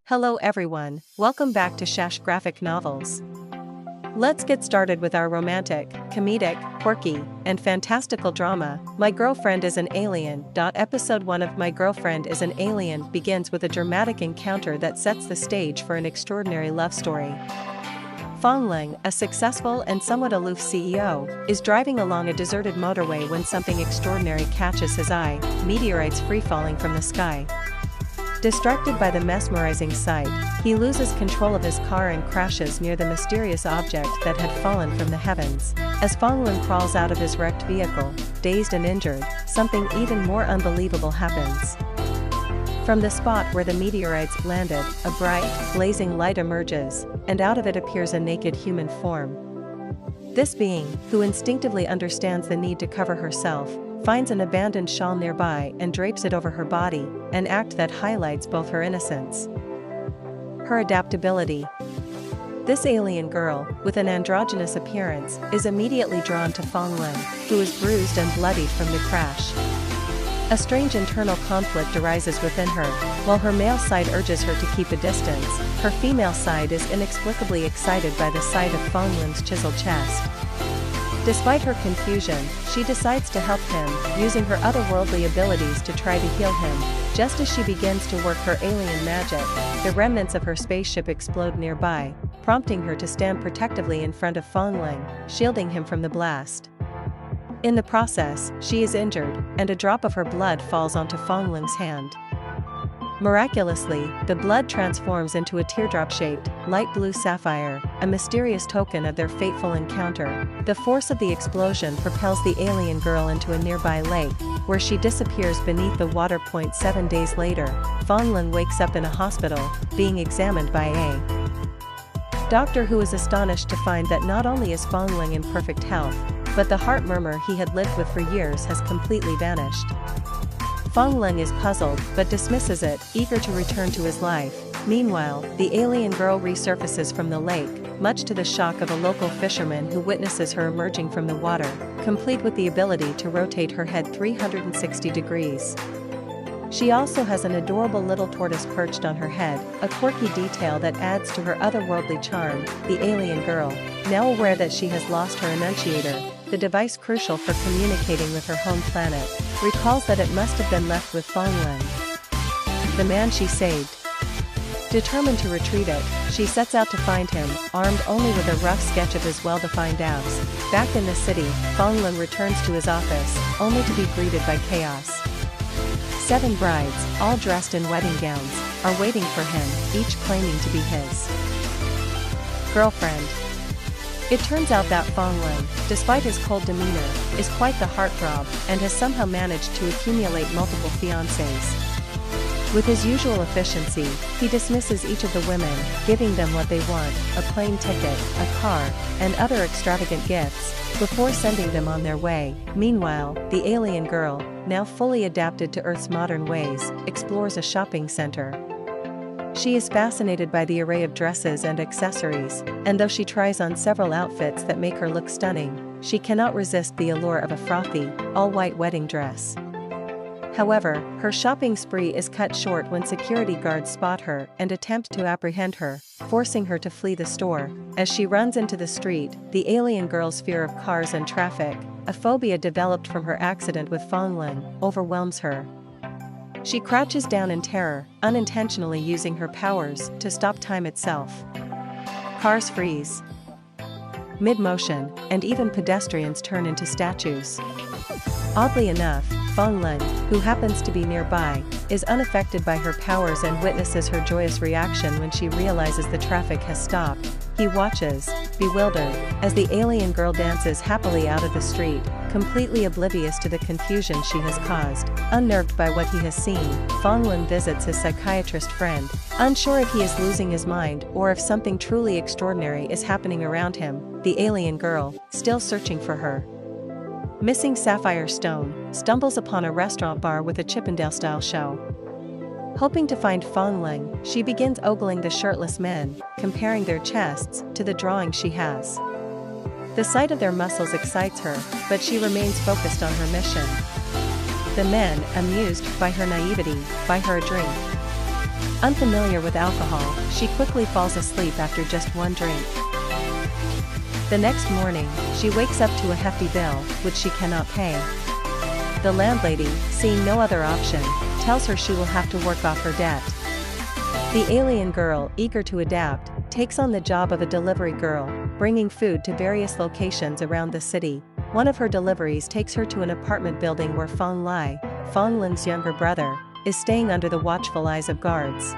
Hello everyone, welcome back to Shash Graphic Novels. Let's get started with our romantic, comedic, quirky, and fantastical drama, My Girlfriend is an Alien. Episode 1 of My Girlfriend is an Alien begins with a dramatic encounter that sets the stage for an extraordinary love story. Fong Ling, a successful and somewhat aloof CEO, is driving along a deserted motorway when something extraordinary catches his eye: meteorites free-falling from the sky. Distracted by the mesmerizing sight, he loses control of his car and crashes near the mysterious object that had fallen from the heavens. As Fong Ling crawls out of his wrecked vehicle, dazed and injured, something even more unbelievable happens. From the spot where the meteorites landed, a bright, blazing light emerges, and out of it appears a naked human form. This being, who instinctively understands the need to cover herself, finds an abandoned shawl nearby and drapes it over her body, an act that highlights both her innocence. Her adaptability. This alien girl, with an androgynous appearance, is immediately drawn to Fong Ling, who is bruised and bloodied from the crash. A strange internal conflict arises within her. While her male side urges her to keep a distance, her female side is inexplicably excited by the sight of Fong Ling's chiseled chest. Despite her confusion, she decides to help him, using her otherworldly abilities to try to heal him. Just as she begins to work her alien magic, the remnants of her spaceship explode nearby, prompting her to stand protectively in front of Fong Ling, shielding him from the blast. In the process, she is injured, and a drop of her blood falls onto Fong Ling's hand. Miraculously, the blood transforms into a teardrop-shaped, light blue sapphire, a mysterious token of their fateful encounter. The force of the explosion propels the alien girl into a nearby lake, where she disappears beneath the water. 7 days later, Fong Ling wakes up in a hospital, being examined by a doctor who is astonished to find that not only is Fong Ling in perfect health, but the heart murmur he had lived with for years has completely vanished. Fong Ling is puzzled but dismisses it, eager to return to his life. Meanwhile, the alien girl resurfaces from the lake, much to the shock of a local fisherman who witnesses her emerging from the water, complete with the ability to rotate her head 360 degrees. She also has an adorable little tortoise perched on her head, a quirky detail that adds to her otherworldly charm. The alien girl, now aware that she has lost her enunciator, the device crucial for communicating with her home planet, recalls that it must have been left with Fong Ling, the man she saved. Determined to retrieve it, she sets out to find him, armed only with a rough sketch of his well-defined abs. Back in the city, Fong Ling returns to his office, only to be greeted by chaos. 7 brides, all dressed in wedding gowns, are waiting for him, each claiming to be his girlfriend. It turns out that Fong Ling, despite his cold demeanor, is quite the heartthrob, and has somehow managed to accumulate multiple fiancés. With his usual efficiency, he dismisses each of the women, giving them what they want: a plane ticket, a car, and other extravagant gifts, before sending them on their way. Meanwhile, the alien girl, now fully adapted to Earth's modern ways, explores a shopping center. She is fascinated by the array of dresses and accessories, and though she tries on several outfits that make her look stunning, she cannot resist the allure of a frothy, all-white wedding dress. However, her shopping spree is cut short when security guards spot her and attempt to apprehend her, forcing her to flee the store. As she runs into the street, the alien girl's fear of cars and traffic, a phobia developed from her accident with Fong Ling, overwhelms her. She crouches down in terror, unintentionally using her powers to stop time itself. Cars freeze mid-motion, and even pedestrians turn into statues. Oddly enough, Fong Ling, who happens to be nearby, is unaffected by her powers and witnesses her joyous reaction when she realizes the traffic has stopped. He watches, bewildered, as the alien girl dances happily out of the street, completely oblivious to the confusion she has caused. Unnerved by what he has seen, Fong Ling visits his psychiatrist friend, unsure if he is losing his mind or if something truly extraordinary is happening around him. The alien girl, still searching for her missing sapphire stone, stumbles upon a restaurant bar with a Chippendale-style show. Hoping to find Fong Ling, she begins ogling the shirtless men, comparing their chests to the drawing she has. The sight of their muscles excites her, but she remains focused on her mission. The men, amused by her naivety, buy her a drink. Unfamiliar with alcohol, she quickly falls asleep after just one drink. The next morning, she wakes up to a hefty bill, which she cannot pay. The landlady, seeing no other option, tells her she will have to work off her debt. The alien girl, eager to adapt, takes on the job of a delivery girl, bringing food to various locations around the city. One of her deliveries takes her to an apartment building where Fong Lai, Fong Lin's younger brother, is staying under the watchful eyes of guards.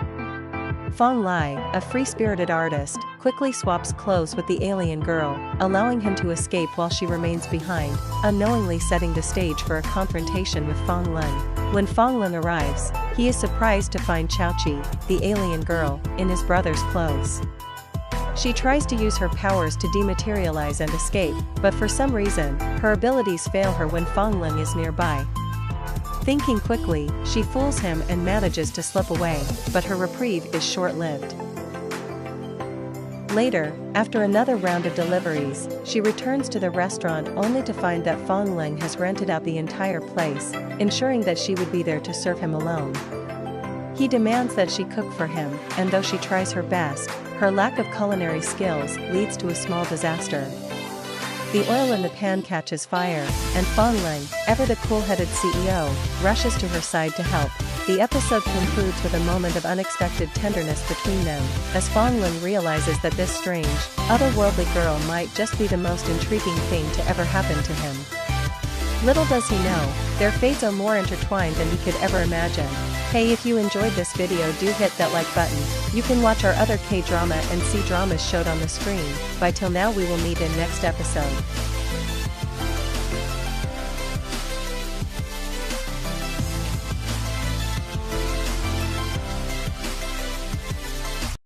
Fong Lai, a free-spirited artist, quickly swaps clothes with the alien girl, allowing him to escape while she remains behind, unknowingly setting the stage for a confrontation with Fong Lin. When Fong Lin arrives, he is surprised to find Chaochi, the alien girl, in his brother's clothes. She tries to use her powers to dematerialize and escape, but for some reason, her abilities fail her when Fong Lin is nearby. Thinking quickly, she fools him and manages to slip away, but her reprieve is short-lived. Later, after another round of deliveries, she returns to the restaurant only to find that Fong Ling has rented out the entire place, ensuring that she would be there to serve him alone. He demands that she cook for him, and though she tries her best, her lack of culinary skills leads to a small disaster. The oil in the pan catches fire, and Fong Ling, ever the cool-headed CEO, rushes to her side to help. The episode concludes with a moment of unexpected tenderness between them, as Fong Ling realizes that this strange, otherworldly girl might just be the most intriguing thing to ever happen to him. Little does he know, their fates are more intertwined than he could ever imagine. Hey, if you enjoyed this video, do hit that like button. You can watch our other K-drama and C-dramas showed on the screen. Bye till now, we will meet in next episode.